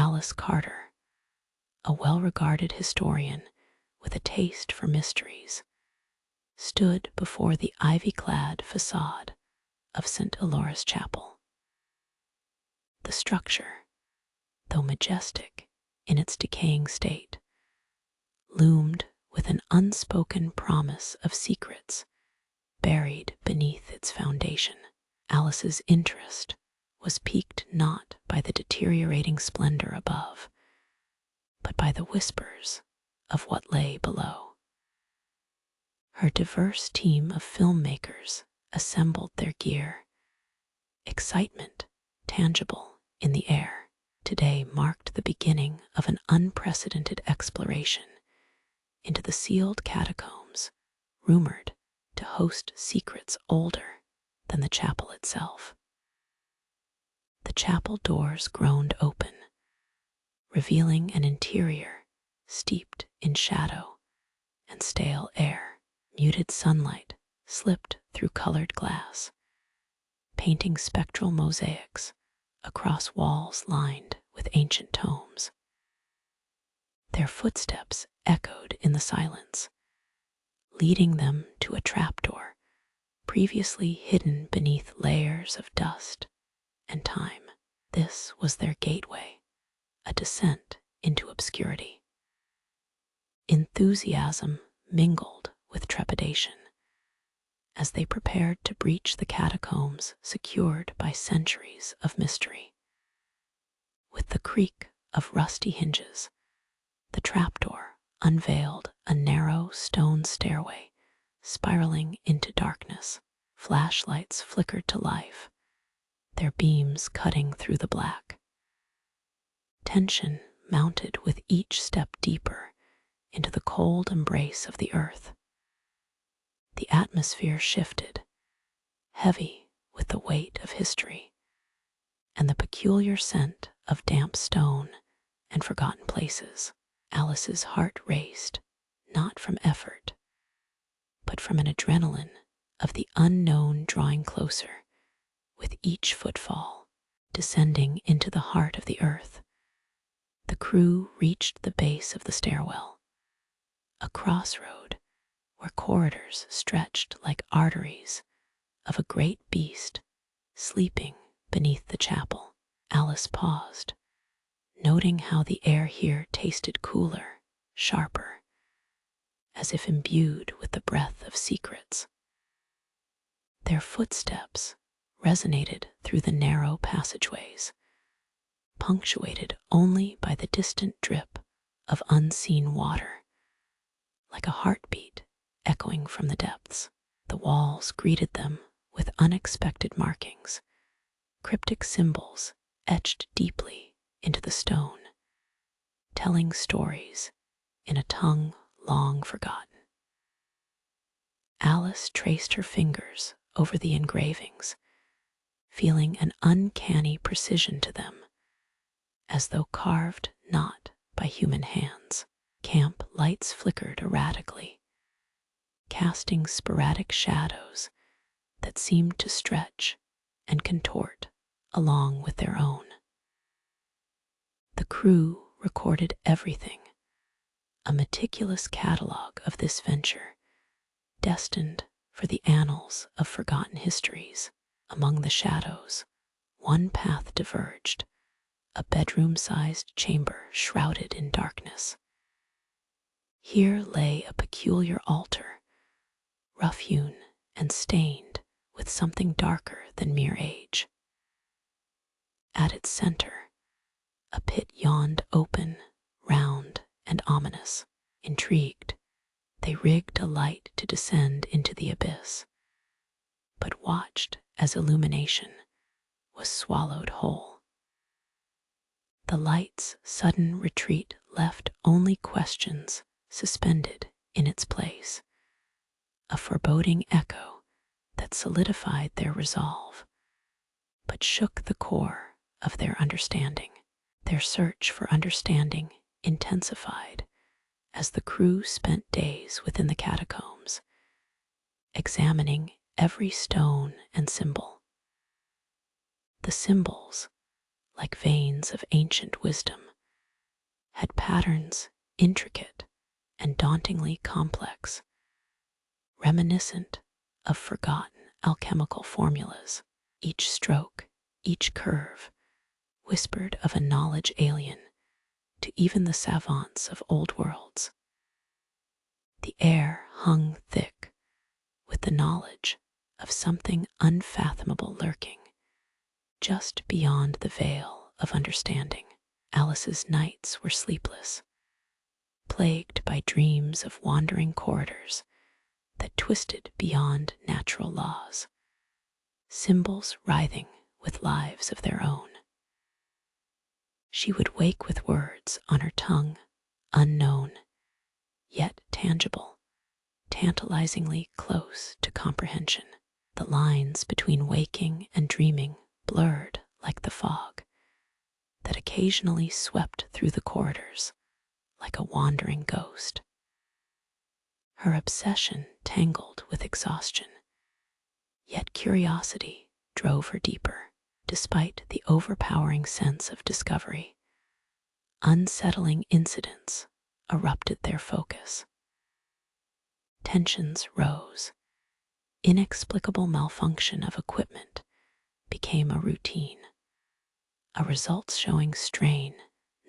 Alice Carter, a well-regarded historian with a taste for mysteries, stood before the ivy-clad facade of St. Elora's Chapel. The structure, though majestic in its decaying state, loomed with an unspoken promise of secrets buried beneath its foundation. Alice's interest was piqued not by the deteriorating splendor above, but by the whispers of what lay below. Her diverse team of filmmakers assembled their gear, excitement tangible in the air. Today marked the beginning of an unprecedented exploration into the sealed catacombs, rumored to host secrets older than the chapel itself. The chapel doors groaned open, revealing an interior steeped in shadow and stale air. Muted sunlight slipped through colored glass, painting spectral mosaics across walls lined with ancient tomes. Their footsteps echoed in the silence, leading them to a trapdoor previously hidden beneath layers of dust and time. This was their gateway, a descent into obscurity. Enthusiasm mingled with trepidation as they prepared to breach the catacombs secured by centuries of mystery. With the creak of rusty hinges, the trapdoor unveiled a narrow stone stairway spiraling into darkness. Flashlights flickered to life, their beams cutting through the black. Tension mounted with each step deeper into the cold embrace of the earth. The atmosphere shifted, heavy with the weight of history and the peculiar scent of damp stone and forgotten places. Alice's heart raced, not from effort, but from an adrenaline of the unknown drawing closer with each footfall. Descending into the heart of the earth, the crew reached the base of the stairwell, a crossroad where corridors stretched like arteries of a great beast sleeping beneath the chapel. Alice paused, noting how the air here tasted cooler, sharper, as if imbued with the breath of secrets. Their footsteps resonated through the narrow passageways, punctuated only by the distant drip of unseen water, like a heartbeat echoing from the depths. The walls greeted them with unexpected markings, cryptic symbols etched deeply into the stone, telling stories in a tongue long forgotten. Alice traced her fingers over the engravings, feeling an uncanny precision to them, as though carved not by human hands. Camp lights flickered erratically, casting sporadic shadows that seemed to stretch and contort along with their own. The crew recorded everything, a meticulous catalog of this venture, destined for the annals of forgotten histories. Among the shadows, one path diverged, a bedroom-sized chamber shrouded in darkness. Here lay a peculiar altar, rough-hewn and stained with something darker than mere age. At its center, a pit yawned open, round, and ominous. Intrigued, they rigged a light to descend into the abyss, but watched as illumination was swallowed whole. The light's sudden retreat left only questions suspended in its place, a foreboding echo that solidified their resolve, but shook the core of their understanding. Their search for understanding intensified as the crew spent days within the catacombs, examining every stone and symbol. The symbols, like veins of ancient wisdom, had patterns intricate and dauntingly complex, reminiscent of forgotten alchemical formulas. Each stroke, each curve, whispered of a knowledge alien to even the savants of old worlds. The air hung thick with the knowledge of something unfathomable lurking just beyond the veil of understanding. Alice's nights were sleepless, plagued by dreams of wandering corridors that twisted beyond natural laws, symbols writhing with lives of their own. She would wake with words on her tongue, unknown, yet tangible, tantalizingly close to comprehension. The lines between waking and dreaming blurred like the fog that occasionally swept through the corridors like a wandering ghost. Her obsession tangled with exhaustion, yet curiosity drove her deeper. Despite the overpowering sense of discovery, unsettling incidents erupted their focus. Tensions rose. Inexplicable malfunction of equipment became a routine, a results showing strain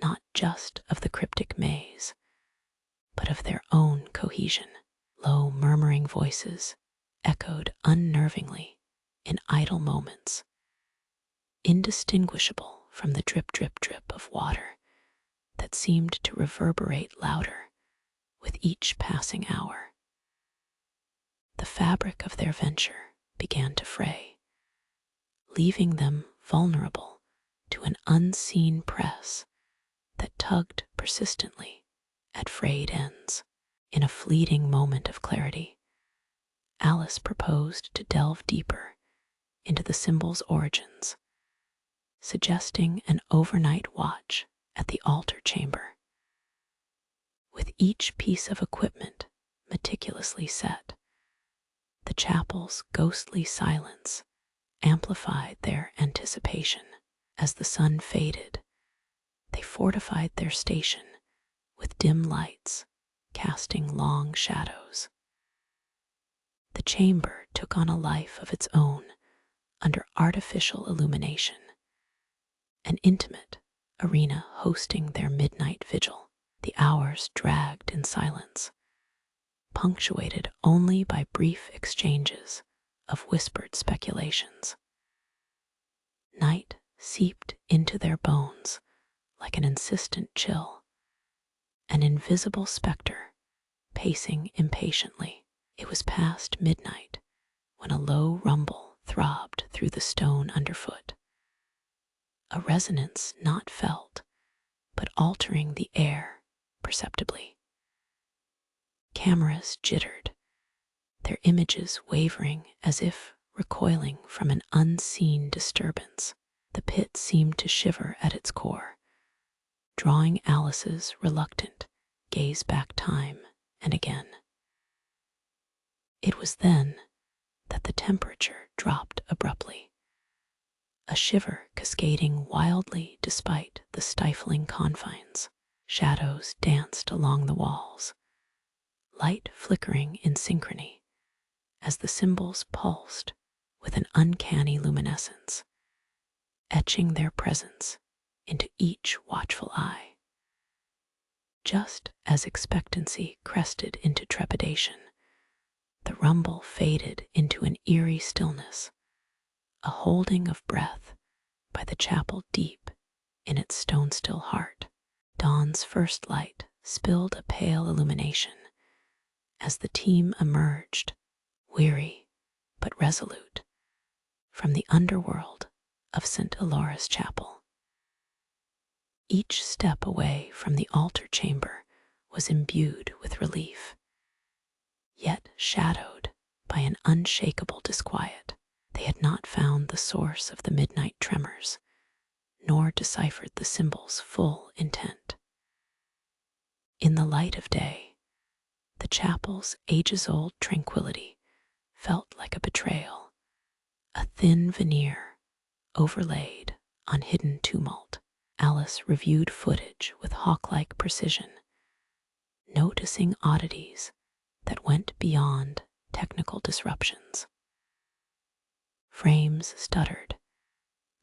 not just of the cryptic maze, but of their own cohesion. Low murmuring voices echoed unnervingly in idle moments, indistinguishable from the drip, drip, drip of water that seemed to reverberate louder with each passing hour. The fabric of their venture began to fray, leaving them vulnerable to an unseen press that tugged persistently at frayed ends. In a fleeting moment of clarity, Alice proposed to delve deeper into the symbol's origins, suggesting an overnight watch at the altar chamber. With each piece of equipment meticulously set, the chapel's ghostly silence amplified their anticipation. As the sun faded, they fortified their station with dim lights, casting long shadows. The chamber took on a life of its own under artificial illumination, an intimate arena hosting their midnight vigil. The hours dragged in silence, punctuated only by brief exchanges of whispered speculations. Night seeped into their bones like an insistent chill, an invisible specter pacing impatiently. It was past midnight when a low rumble throbbed through the stone underfoot, a resonance not felt, but altering the air perceptibly. Cameras jittered, their images wavering as if recoiling from an unseen disturbance. The pit seemed to shiver at its core, drawing Alice's reluctant gaze back time and again. It was then that the temperature dropped abruptly, a shiver cascading wildly despite the stifling confines. Shadows danced along the walls, light flickering in synchrony as the symbols pulsed with an uncanny luminescence, etching their presence into each watchful eye. Just as expectancy crested into trepidation, the rumble faded into an eerie stillness, a holding of breath by the chapel deep in its stone-still heart. Dawn's first light spilled a pale illumination as the team emerged, weary but resolute, from the underworld of St. Elora's chapel. Each step away from the altar chamber was imbued with relief, yet shadowed by an unshakable disquiet. They had not found the source of the midnight tremors, nor deciphered the symbol's full intent. In the light of day, the chapel's ages-old tranquility felt like a betrayal, a thin veneer overlaid on hidden tumult. Alice reviewed footage with hawk-like precision, noticing oddities that went beyond technical disruptions. Frames stuttered,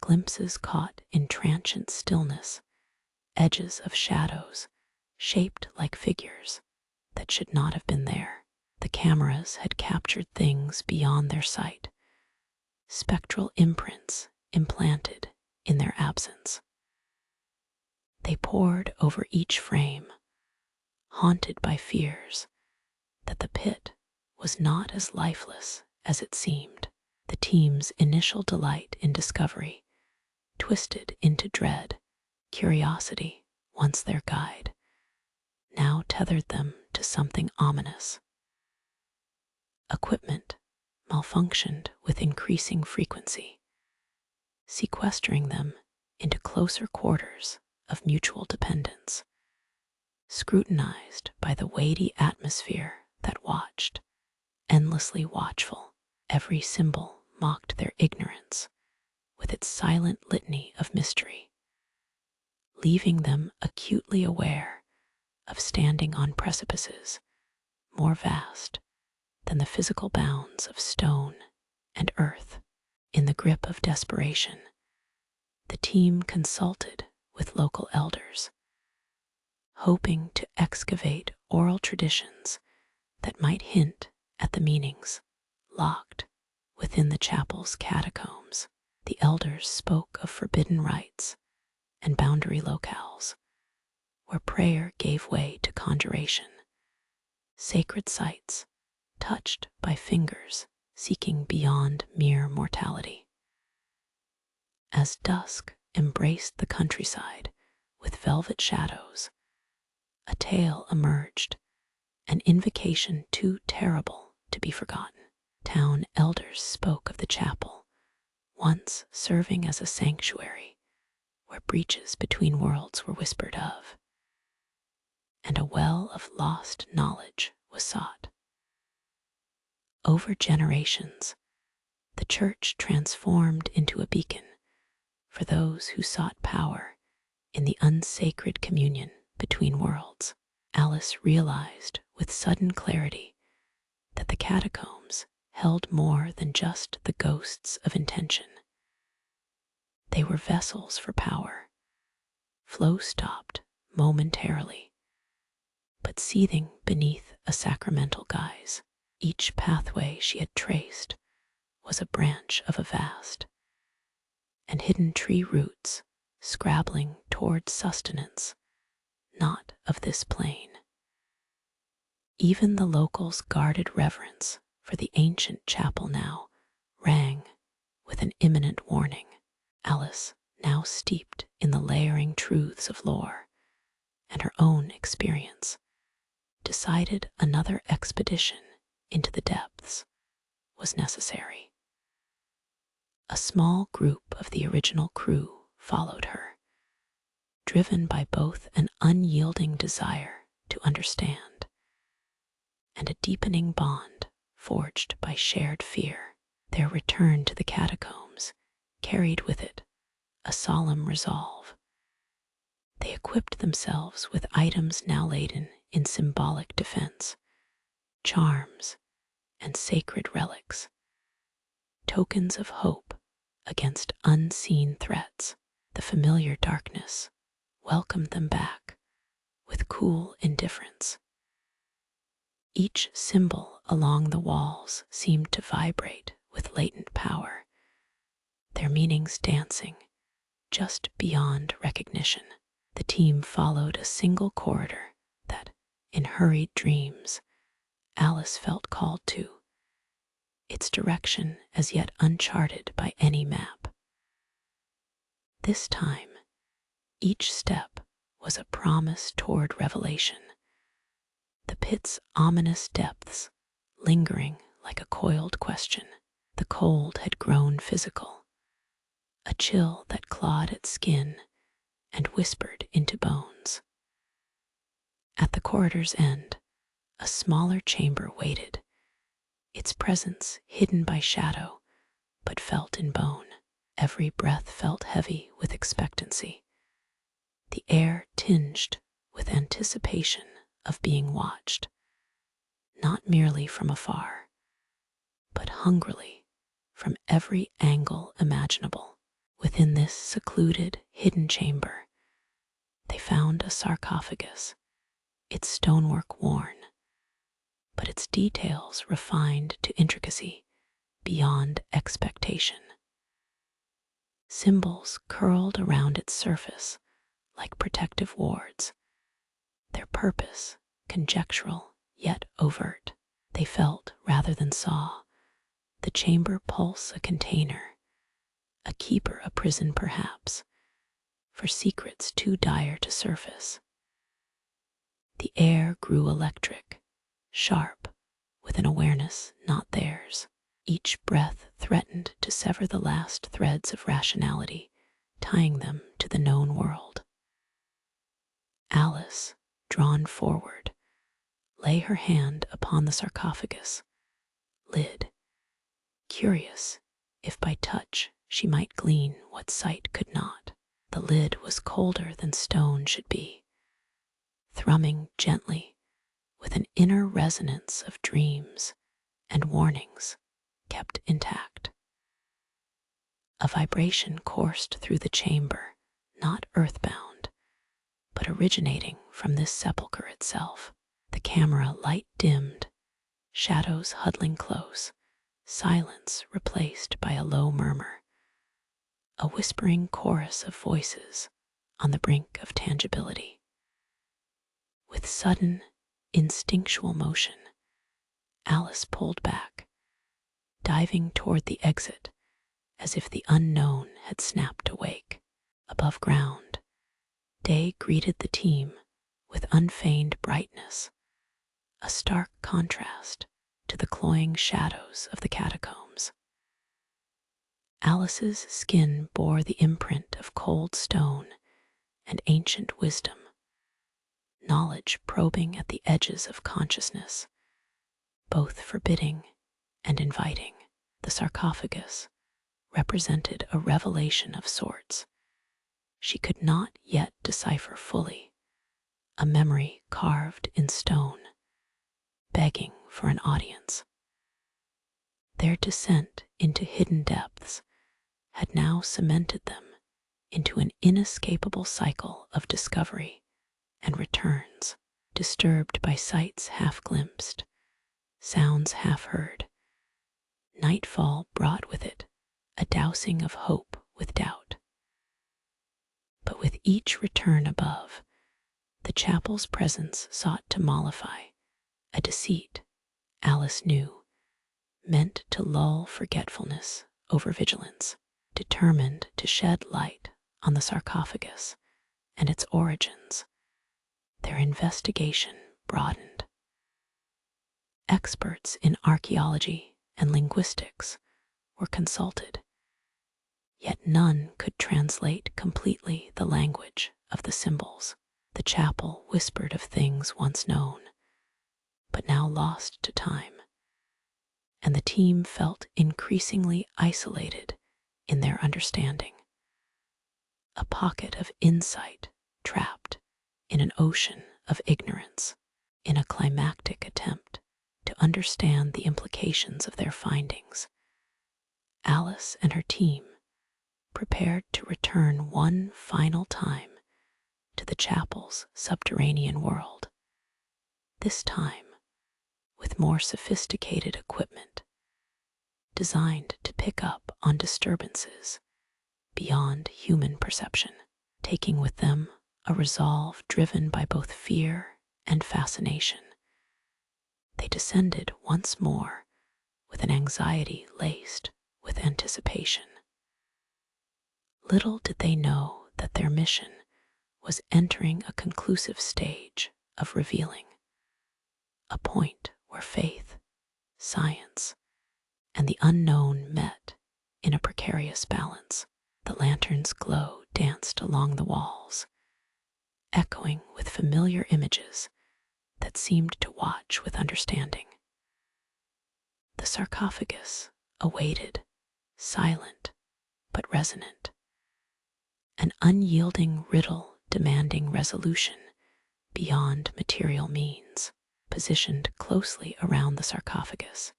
glimpses caught in transient stillness, edges of shadows shaped like figures that should not have been there. The cameras had captured things beyond their sight, spectral imprints implanted in their absence. They pored over each frame, haunted by fears that the pit was not as lifeless as it seemed. The team's initial delight in discovery twisted into dread. Curiosity, once their guide, now tethered them to something ominous. Equipment malfunctioned with increasing frequency, sequestering them into closer quarters of mutual dependence. Scrutinized by the weighty atmosphere that watched, endlessly watchful, every symbol mocked their ignorance with its silent litany of mystery, leaving them acutely aware of standing on precipices more vast than the physical bounds of stone and earth. In the grip of desperation, the team consulted with local elders, hoping to excavate oral traditions that might hint at the meanings locked within the chapel's catacombs. The elders spoke of forbidden rites and boundary locales where prayer gave way to conjuration, sacred sites touched by fingers seeking beyond mere mortality. As dusk embraced the countryside with velvet shadows, a tale emerged, an invocation too terrible to be forgotten. Town elders spoke of the chapel, once serving as a sanctuary where breaches between worlds were whispered of, and a well of lost knowledge was sought. Over generations, the church transformed into a beacon for those who sought power in the unsacred communion between worlds. Alice realized with sudden clarity that the catacombs held more than just the ghosts of intention. They were vessels for power, flow stopped momentarily, but seething beneath a sacramental guise. Each pathway she had traced was a branch of a vast, and hidden tree roots scrabbling toward sustenance not of this plane. Even the locals' guarded reverence for the ancient chapel now rang with an imminent warning. Alice, now steeped in the layering truths of lore and her own experience, decided another expedition into the depths was necessary. A small group of the original crew followed her, driven by both an unyielding desire to understand and a deepening bond forged by shared fear. Their return to the catacombs carried with it a solemn resolve. They equipped themselves with items now laden in symbolic defense, charms and sacred relics, tokens of hope against unseen threats. The familiar darkness welcomed them back with cool indifference. Each symbol along the walls seemed to vibrate with latent power, their meanings dancing just beyond recognition. The team followed a single corridor that, in hurried dreams, Alice felt called to, its direction as yet uncharted by any map. This time, each step was a promise toward revelation, the pit's ominous depths lingering like a coiled question. The cold had grown physical, a chill that clawed at skin and whispered into bones. At the corridor's end, a smaller chamber waited, its presence hidden by shadow, but felt in bone. Every breath felt heavy with expectancy, the air tinged with anticipation of being watched, not merely from afar, but hungrily from every angle imaginable. Within this secluded, hidden chamber, they found a sarcophagus, its stonework worn, but its details refined to intricacy beyond expectation. Symbols curled around its surface like protective wards, their purpose conjectural yet overt. They felt rather than saw the chamber pulse a container, a keeper a prison perhaps, for secrets too dire to surface. The air grew electric, sharp, with an awareness not theirs. Each breath threatened to sever the last threads of rationality, tying them to the known world. Alice, drawn forward, lay her hand upon the sarcophagus lid, curious if by touch she might glean what sight could not. The lid was colder than stone should be, thrumming gently with an inner resonance of dreams and warnings kept intact. A vibration coursed through the chamber, not earthbound, but originating from this sepulchre itself. The camera light dimmed, shadows huddling close, silence replaced by a low murmur, a whispering chorus of voices on the brink of tangibility. With sudden, instinctual motion, Alice pulled back, diving toward the exit as if the unknown had snapped awake. Above ground, day greeted the team with unfeigned brightness, a stark contrast to the cloying shadows of the catacombs. Alice's skin bore the imprint of cold stone and ancient wisdom, knowledge probing at the edges of consciousness, both forbidding and inviting. The sarcophagus represented a revelation of sorts she could not yet decipher fully, a memory carved in stone, begging for an audience. Their descent into hidden depths had now cemented them into an inescapable cycle of discovery and returns, disturbed by sights half glimpsed, sounds half heard. Nightfall brought with it a dousing of hope with doubt. But with each return above, the chapel's presence sought to mollify a deceit Alice knew, meant to lull forgetfulness over vigilance. Determined to shed light on the sarcophagus and its origins, their investigation broadened. Experts in archaeology and linguistics were consulted, yet none could translate completely the language of the symbols. The chapel whispered of things once known, but now lost to time, and the team felt increasingly isolated in their understanding. A pocket of insight trapped in an ocean of ignorance. In a climactic attempt to understand the implications of their findings, Alice and her team prepared to return one final time to the chapel's subterranean world, this time with more sophisticated equipment designed to pick up on disturbances beyond human perception, taking with them a resolve driven by both fear and fascination. They descended once more with an anxiety laced with anticipation. Little did they know that their mission was entering a conclusive stage of revealing, a point where faith, science, and the unknown met in a precarious balance. The lantern's glow danced along the walls, echoing with familiar images that seemed to watch with understanding. The sarcophagus awaited, silent but resonant, an unyielding riddle demanding resolution beyond material means, positioned closely around the sarcophagus,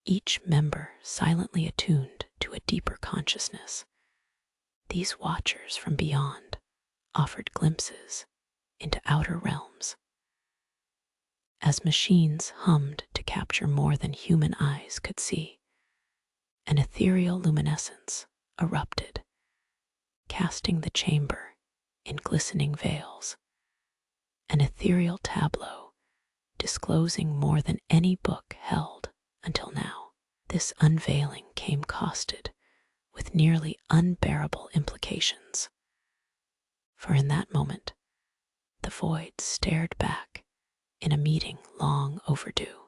each member silently attuned to a deeper consciousness. These watchers from beyond offered glimpses into outer realms. As machines hummed to capture more than human eyes could see, an ethereal luminescence erupted, casting the chamber in glistening veils, an ethereal tableau disclosing more than any book held until now. This unveiling came costed with nearly unbearable implications, for in that moment the void stared back in a meeting long overdue.